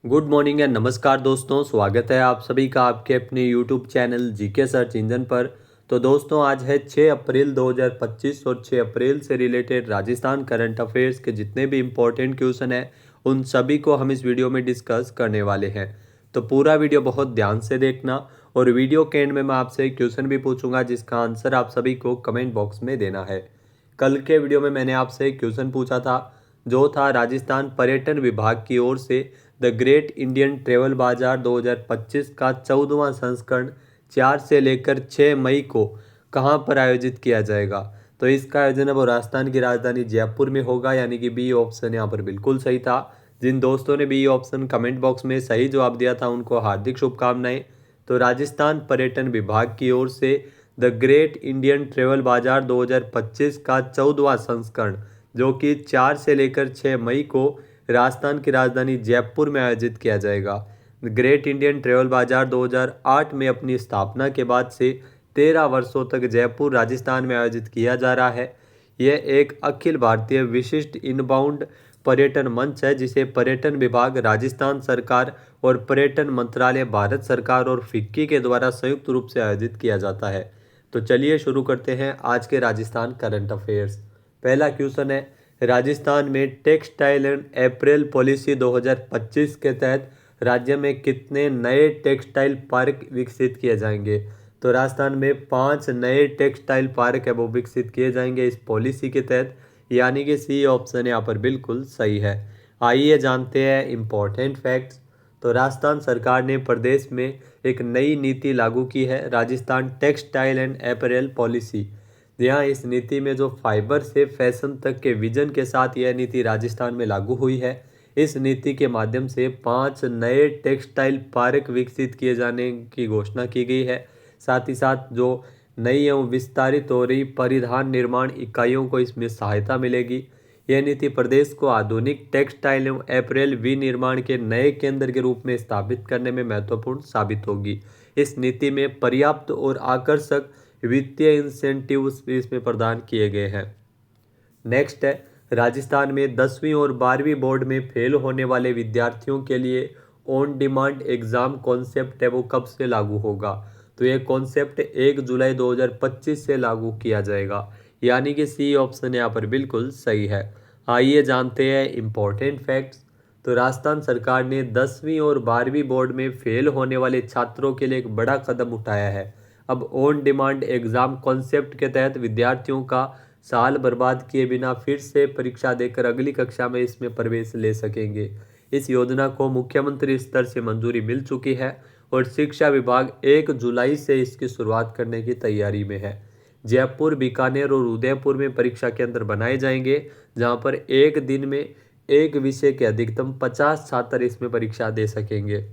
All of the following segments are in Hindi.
गुड मॉर्निंग एंड नमस्कार दोस्तों, स्वागत है आप सभी का आपके अपने YouTube channel GK search engine पर। तो दोस्तों आज है 6 अप्रैल 2025 और 6 अप्रैल से रिलेटेड राजस्थान करंट अफेयर्स के जितने भी इम्पोर्टेंट क्वेश्चन हैं उन सभी को हम इस वीडियो में डिस्कस करने वाले हैं। तो पूरा वीडियो बहुत ध्यान से देखना और वीडियो के एंड में मैं आपसे एक क्वेश्चन भी पूछूंगा जिसका आंसर आप सभी को कमेंट बॉक्स में देना है। कल के वीडियो में मैंने आपसे एक क्वेश्चन पूछा था जो था राजस्थान पर्यटन विभाग की ओर से द ग्रेट इंडियन ट्रेवल बाजार 2025 का 14वां संस्करण 4 से लेकर 6 मई को कहां पर आयोजित किया जाएगा। तो इसका आयोजन है वो राजस्थान की राजधानी जयपुर में होगा, यानी कि बी ऑप्शन यहाँ पर बिल्कुल सही था। जिन दोस्तों ने बी ऑप्शन कमेंट बॉक्स में सही जवाब दिया था उनको हार्दिक शुभकामनाएं। तो राजस्थान पर्यटन विभाग की ओर से द ग्रेट इंडियन ट्रेवल बाजार 2025 का 14वां संस्करण जो कि 4 से लेकर 6 मई को राजस्थान की राजधानी जयपुर में आयोजित किया जाएगा। ग्रेट इंडियन ट्रेवल बाजार 2008 में अपनी स्थापना के बाद से 13 वर्षों तक जयपुर राजस्थान में आयोजित किया जा रहा है। यह एक अखिल भारतीय विशिष्ट इनबाउंड पर्यटन मंच है जिसे पर्यटन विभाग, राजस्थान सरकार और पर्यटन मंत्रालय भारत सरकार और फिक्की के द्वारा संयुक्त रूप से आयोजित किया जाता है। तो चलिए शुरू करते हैं आज के राजस्थान करंट अफेयर्स। पहला क्वेश्चन है, राजस्थान में टेक्सटाइल एंड अप्रैल पॉलिसी 2025 के तहत राज्य में कितने नए टेक्सटाइल पार्क विकसित किए जाएंगे। तो राजस्थान में 5 नए टेक्सटाइल पार्क है वो विकसित किए जाएंगे इस पॉलिसी के तहत, यानी कि सी ऑप्शन यहाँ पर बिल्कुल सही है। आइए जानते हैं इम्पोर्टेंट फैक्ट्स। तो राजस्थान सरकार ने प्रदेश में एक नई नीति लागू की है, Rajasthan textile and apparel policy. यहाँ इस नीति में जो फाइबर से फैशन तक के विजन के साथ यह नीति राजस्थान में लागू हुई है। इस नीति के माध्यम से 5 नए टेक्सटाइल पार्क विकसित किए जाने की घोषणा की गई है। साथ ही साथ जो नई एवं विस्तारित हो रही परिधान निर्माण इकाइयों को इसमें सहायता मिलेगी। यह नीति प्रदेश को आधुनिक टेक्सटाइल एवं अप्रैल विनिर्माण के नए केंद्र के रूप में स्थापित करने में महत्वपूर्ण साबित होगी। इस नीति में पर्याप्त और आकर्षक वित्तीय इंसेंटिव्स इसमें प्रदान किए गए हैं। नेक्स्ट है, राजस्थान में 10वीं और 12वीं बोर्ड में फेल होने वाले विद्यार्थियों के लिए ऑन डिमांड एग्जाम कॉन्सेप्ट है वो कब से लागू होगा। तो ये कॉन्सेप्ट 1 जुलाई 2025 से लागू किया जाएगा, यानी कि सी ऑप्शन यहाँ पर बिल्कुल सही है। आइए जानते हैं इम्पोर्टेंट फैक्ट्स। तो राजस्थान सरकार ने 10वीं और 12वीं बोर्ड में फेल होने वाले छात्रों के लिए एक बड़ा कदम उठाया है। अब ऑन डिमांड एग्जाम कॉन्सेप्ट के तहत विद्यार्थियों का साल बर्बाद किए बिना फिर से परीक्षा देकर अगली कक्षा में इसमें प्रवेश ले सकेंगे। इस योजना को मुख्यमंत्री स्तर से मंजूरी मिल चुकी है और शिक्षा विभाग 1 जुलाई से इसकी शुरुआत करने की तैयारी में है। जयपुर, बीकानेर और उदयपुर में परीक्षा केंद्र बनाए जाएंगे जहां पर एक दिन में एक विषय के अधिकतम 50 छात्र इसमें परीक्षा दे सकेंगे।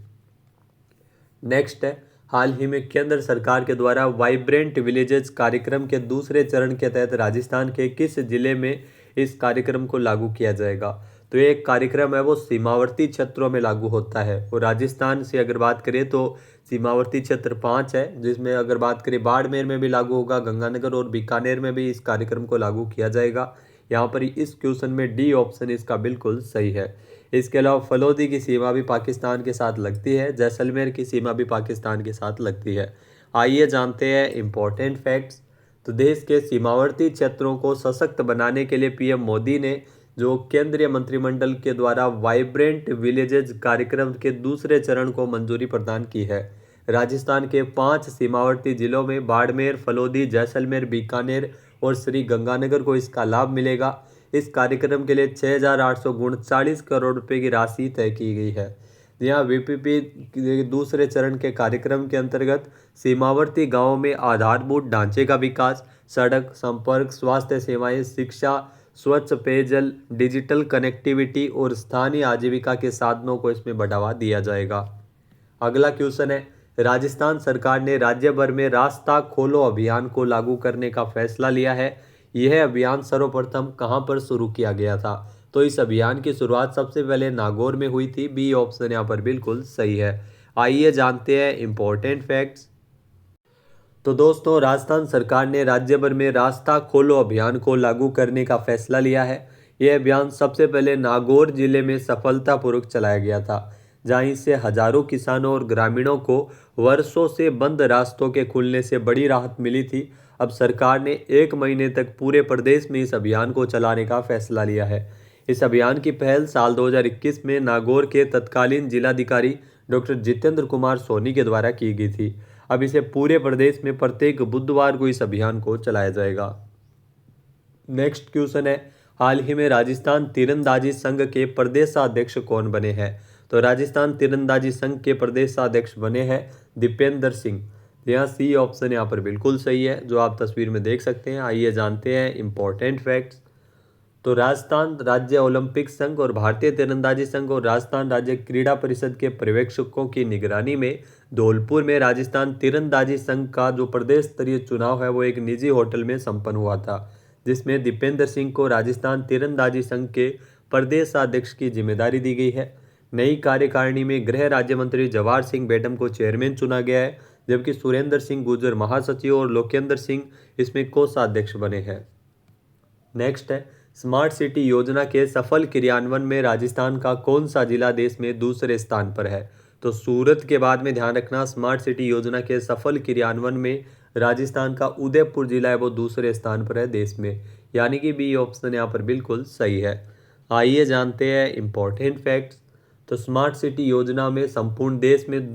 नेक्स्ट है, हाल ही में केंद्र सरकार के द्वारा वाइब्रेंट विलेजेस कार्यक्रम के दूसरे चरण के तहत राजस्थान के किस जिले में इस कार्यक्रम को लागू किया जाएगा। तो ये एक कार्यक्रम है वो सीमावर्ती क्षेत्रों में लागू होता है और राजस्थान से अगर बात करें तो सीमावर्ती क्षेत्र 5 है, जिसमें अगर बात करें बाड़मेर में भी लागू होगा, गंगानगर और बीकानेर में भी इस कार्यक्रम को लागू किया जाएगा। यहाँ पर इस क्वेश्चन में डी ऑप्शन इसका बिल्कुल सही है। इसके अलावा फलोदी की सीमा भी पाकिस्तान के साथ लगती है, जैसलमेर की सीमा भी पाकिस्तान के साथ लगती है। आइए जानते हैं इम्पोर्टेंट फैक्ट्स। तो देश के सीमावर्ती क्षेत्रों को सशक्त बनाने के लिए पीएम मोदी ने जो केंद्रीय मंत्रिमंडल के द्वारा वाइब्रेंट विलेजेस कार्यक्रम के दूसरे चरण को मंजूरी प्रदान की है। राजस्थान के 5 सीमावर्ती जिलों में बाड़मेर, फलोदी, जैसलमेर, बीकानेर और श्री गंगानगर को इसका लाभ मिलेगा। इस कार्यक्रम के लिए 6,839 करोड़ रुपए की राशि तय की गई है। यहाँ वीपीपी के दूसरे चरण के कार्यक्रम के अंतर्गत सीमावर्ती गांवों में आधारभूत ढांचे का विकास, सड़क संपर्क, स्वास्थ्य सेवाएं, शिक्षा, स्वच्छ पेयजल, डिजिटल कनेक्टिविटी और स्थानीय आजीविका के साधनों को इसमें बढ़ावा दिया जाएगा। अगला क्वेश्चन है, राजस्थान सरकार ने राज्य भर में रास्ता खोलो अभियान को लागू करने का फैसला लिया है। यह अभियान सर्वप्रथम कहां पर शुरू किया गया था। तो इस अभियान की शुरुआत सबसे पहले नागौर में हुई थी। बी ऑप्शन यहाँ पर बिल्कुल सही है। आइए जानते हैं इम्पोर्टेंट फैक्ट्स। तो दोस्तों राजस्थान सरकार ने राज्य भर में रास्ता खोलो अभियान को लागू करने का फैसला लिया है। यह अभियान सबसे पहले नागौर जिले में सफलतापूर्वक चलाया गया था, जहां इससे हजारों किसानों और ग्रामीणों को वर्षों से बंद रास्तों के खुलने से बड़ी राहत मिली थी। अब सरकार ने 1 महीने तक पूरे प्रदेश में इस अभियान को चलाने का फैसला लिया है। इस अभियान की पहल साल 2021 में नागौर के तत्कालीन जिलाधिकारी डॉक्टर जितेंद्र कुमार सोनी के द्वारा की गई थी। अब इसे पूरे प्रदेश में प्रत्येक बुधवार को इस अभियान को चलाया जाएगा। नेक्स्ट क्वेश्चन है, हाल ही में राजस्थान तीरंदाजी संघ के प्रदेशाध्यक्ष कौन बने हैं? तो राजस्थान तीरंदाजी संघ के प्रदेशाध्यक्ष बने हैं दीपेंद्र सिंह। यहाँ सी ऑप्शन यहाँ पर बिल्कुल सही है, जो आप तस्वीर में देख सकते हैं। आइए जानते हैं इंपॉर्टेंट फैक्ट्स। तो राजस्थान राज्य ओलंपिक संघ और भारतीय तीरंदाजी संघ और राजस्थान राज्य क्रीड़ा परिषद के पर्यवेक्षकों की निगरानी में धौलपुर में राजस्थान तीरंदाजी संघ का जो प्रदेश स्तरीय चुनाव है वो एक निजी होटल में संपन्न हुआ था, जिसमें दीपेंद्र सिंह को राजस्थान तीरंदाजी संघ के प्रदेशाध्यक्ष की जिम्मेदारी दी गई है। नई कार्यकारिणी में गृह राज्य मंत्री जवाहर सिंह बेडम को चेयरमैन चुना गया है, जबकि सुरेंद्र सिंह गुर्जर महासचिव और लोकेंद्र सिंह इसमें कोषाध्यक्ष बने हैं। नेक्स्ट है, स्मार्ट सिटी योजना के सफल क्रियान्वयन में राजस्थान का कौन सा जिला देश में दूसरे स्थान पर है? तो सूरत के बाद में ध्यान रखना, स्मार्ट सिटी योजना के सफल क्रियान्वयन में राजस्थान का उदयपुर जिला है वो दूसरे स्थान पर है देश में, यानी कि बी ऑप्शन यहाँ पर बिल्कुल सही है। आइए जानते हैं इंपॉर्टेंट फैक्ट्स। तो स्मार्ट सिटी योजना में संपूर्ण देश में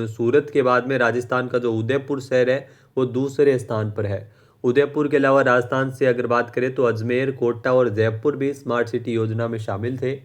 सूरत के बाद में राजस्थान का जो उदयपुर शहर है वो दूसरे स्थान पर है। उदयपुर के अलावा राजस्थान से अगर बात करें तो अजमेर, कोटा और जयपुर भी स्मार्ट सिटी योजना में शामिल थे।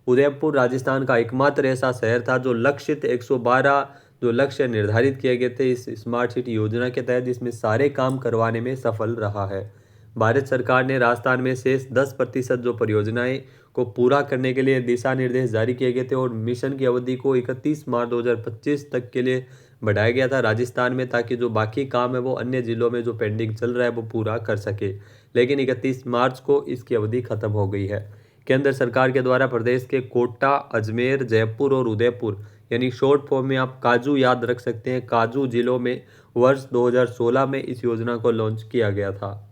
उदयपुर राजस्थान का एकमात्र ऐसा शहर था जो लक्षित 112 जो लक्ष्य निर्धारित किए गए थे इस स्मार्ट सिटी योजना के तहत, जिसमें सारे काम करवाने में सफल रहा है। भारत सरकार ने राजस्थान में शेष 10% जो परियोजनाएं को पूरा करने के लिए दिशा निर्देश जारी किए गए थे और मिशन की अवधि को 31 मार्च 2025 तक के लिए बढ़ाया गया था राजस्थान में, ताकि जो बाकी काम है वो अन्य जिलों में जो पेंडिंग चल रहा है वो पूरा कर सके। लेकिन 31 मार्च को इसकी अवधि खत्म हो गई है। केंद्र सरकार के द्वारा प्रदेश के कोटा, अजमेर, जयपुर और उदयपुर, यानी शॉर्ट फॉर्म में आप काजू याद रख सकते हैं, काजू जिलों में वर्ष 2016 में इस योजना को लॉन्च किया गया था।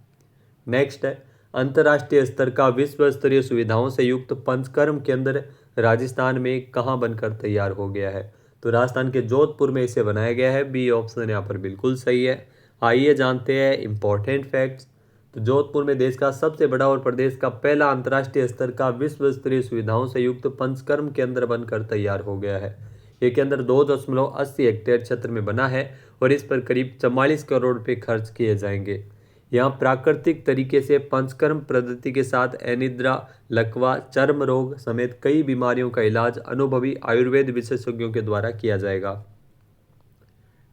नेक्स्ट है, अंतर्राष्ट्रीय स्तर का विश्व स्तरीय सुविधाओं से युक्त पंचकर्म केंद्र राजस्थान में कहाँ बनकर तैयार हो गया है? तो राजस्थान के जोधपुर में इसे बनाया गया है। बी ऑप्शन यहाँ पर बिल्कुल सही है। आइए जानते हैं इंपॉर्टेंट फैक्ट्स। तो जोधपुर में देश का सबसे बड़ा और प्रदेश का पहला अंतर्राष्ट्रीय स्तर का विश्व स्तरीय सुविधाओं से युक्त पंचकर्म केंद्र बनकर तैयार हो गया है। ये केंद्र 2.80 हेक्टेयर क्षेत्र में बना है और इस पर करीब 44 करोड़ रुपए खर्च किए जाएंगे। यहाँ प्राकृतिक तरीके से पंचकर्म पद्धति के साथ अनिद्रा, लकवा, चर्म रोग समेत कई बीमारियों का इलाज अनुभवी आयुर्वेद विशेषज्ञों के द्वारा किया जाएगा।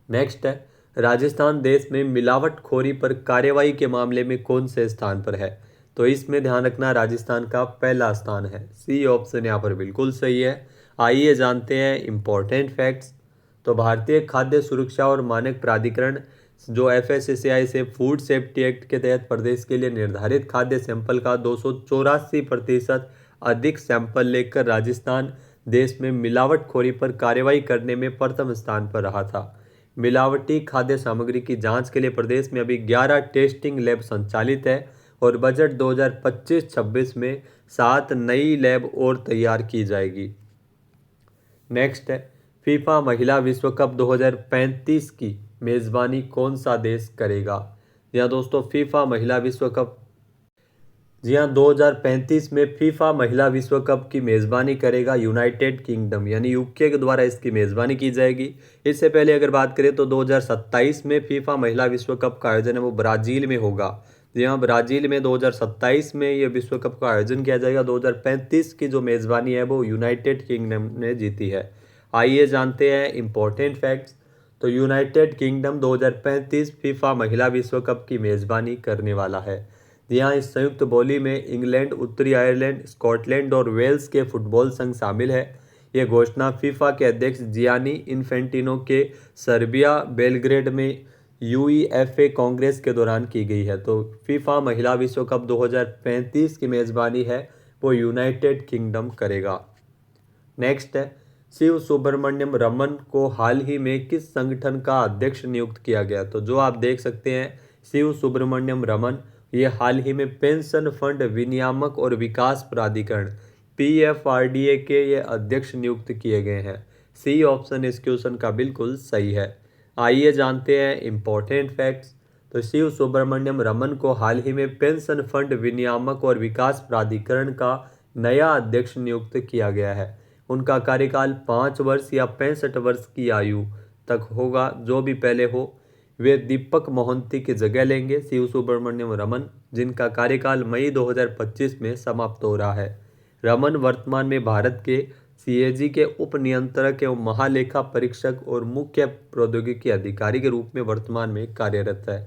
नेक्स्ट है, राजस्थान देश में मिलावटखोरी पर कार्रवाई के मामले में कौन से स्थान पर है? तो इसमें ध्यान रखना, राजस्थान का पहला स्थान है। सी ऑप्शन यहाँ पर बिल्कुल सही है। आइए जानते हैं इंपॉर्टेंट फैक्ट्स। तो भारतीय खाद्य सुरक्षा और मानक प्राधिकरण जो FSSAI से फूड सेफ्टी एक्ट के तहत प्रदेश के लिए निर्धारित खाद्य सैंपल का 284% अधिक सैंपल लेकर राजस्थान देश में मिलावटखोरी पर कार्रवाई करने में प्रथम स्थान पर रहा था। मिलावटी खाद्य सामग्री की जांच के लिए प्रदेश में अभी 11 टेस्टिंग लैब संचालित है और बजट 2025-26 में 7 नई लैब और तैयार की जाएगी। नेक्स्ट है, फीफा महिला विश्व कप 2035 की मेज़बानी कौन सा देश करेगा? जी हाँ दोस्तों, फीफा महिला विश्व कप 2035 में फीफा महिला विश्व कप की मेज़बानी करेगा यूनाइटेड किंगडम, यानी यूके के द्वारा इसकी मेज़बानी की जाएगी। इससे पहले अगर बात करें तो 2027 में फीफा महिला विश्व कप का आयोजन है वो ब्राज़ील में होगा। जी हाँ, ब्राज़ील में 2027 में ये विश्व कप का आयोजन किया जाएगा। 2035 की जो मेज़बानी है वो यूनाइटेड किंगडम ने जीती है। आइए जानते हैं इंपॉर्टेंट फैक्ट्स। तो यूनाइटेड किंगडम 2035 फीफा महिला विश्व कप की मेज़बानी करने वाला है। यहाँ इस संयुक्त बोली में इंग्लैंड, उत्तरी आयरलैंड, स्कॉटलैंड और वेल्स के फुटबॉल संघ शामिल है। ये घोषणा फीफा के अध्यक्ष जियानी इन्फेंटिनो के सर्बिया बेलग्रेड में UEFA कांग्रेस के दौरान की गई है। तो फीफा महिला विश्व कप 2035 की मेज़बानी है वो यूनाइटेड किंगडम करेगा। नेक्स्ट है, शिव सुब्रमण्यम रमन को हाल ही में किस संगठन का अध्यक्ष नियुक्त किया गया? तो जो आप देख सकते हैं, शिव सुब्रमण्यम रमन ये हाल ही में पेंशन फंड विनियामक और विकास प्राधिकरण PFRDA के ये अध्यक्ष नियुक्त किए गए हैं। सी ऑप्शन इस क्वेश्चन का बिल्कुल सही है। आइए जानते हैं इम्पोर्टेंट फैक्ट्स। तो शिव सुब्रमण्यम रमन को हाल ही में पेंशन फंड विनियामक और विकास प्राधिकरण का नया अध्यक्ष नियुक्त किया गया है। उनका कार्यकाल 5 वर्ष या 65 वर्ष की आयु तक होगा, जो भी पहले हो। वे दीपक मोहंती की जगह लेंगे। शिव सुब्रमण्यम रमन, जिनका कार्यकाल मई 2025 में समाप्त हो रहा है। रमन वर्तमान में भारत के सीएजी के उप नियंत्रक एवं महालेखा परीक्षक और मुख्य प्रौद्योगिकी अधिकारी के रूप में वर्तमान में कार्यरत है।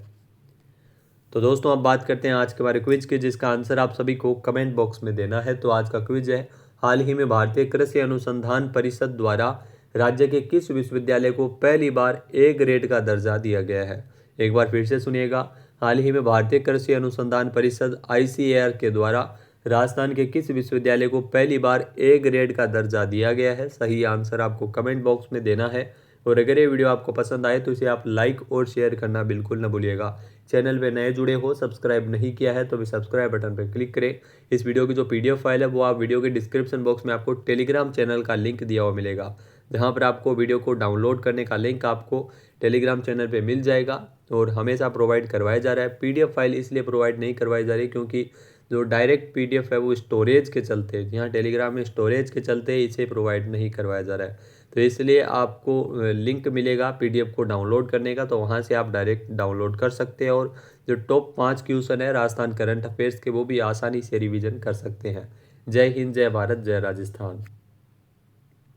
तो दोस्तों अब बात करते हैं आज के हमारे क्विज की, जिसका आंसर आप सभी को कमेंट बॉक्स में देना है। तो आज का क्विज है, हाल ही में भारतीय कृषि अनुसंधान परिषद द्वारा राज्य के किस विश्वविद्यालय को पहली बार ए ग्रेड का दर्जा दिया गया है। एक बार फिर से सुनिएगा, हाल ही में भारतीय कृषि अनुसंधान परिषद ICAR के द्वारा राजस्थान के किस विश्वविद्यालय को पहली बार ए ग्रेड का दर्जा दिया गया है। सही आंसर आपको कमेंट बॉक्स में देना है। और अगर ये वीडियो आपको पसंद आए तो इसे आप लाइक और शेयर करना बिल्कुल न भूलिएगा। चैनल पे नए जुड़े हो, सब्सक्राइब नहीं किया है तो भी सब्सक्राइब बटन पर क्लिक करें। इस वीडियो की जो PDF फाइल है वो आप वीडियो के डिस्क्रिप्शन बॉक्स में आपको टेलीग्राम चैनल का लिंक दिया हुआ मिलेगा, जहाँ पर आपको वीडियो को डाउनलोड करने का लिंक आपको टेलीग्राम चैनल पे मिल जाएगा। और हमेशा प्रोवाइड करवाया जा रहा है। PDF फाइल इसलिए प्रोवाइड नहीं करवाई जा रही क्योंकि जो डायरेक्ट PDF है वो स्टोरेज के चलते, यहाँ टेलीग्राम में स्टोरेज के चलते इसे प्रोवाइड नहीं करवाया जा रहा है। तो इसलिए आपको लिंक मिलेगा PDF को डाउनलोड करने का, तो वहाँ से आप डायरेक्ट डाउनलोड कर सकते हैं। और जो टॉप 5 क्वेश्चन है राजस्थान करंट अफेयर्स के, वो भी आसानी से रिवीजन कर सकते हैं। जय हिंद, जय भारत, जय राजस्थान।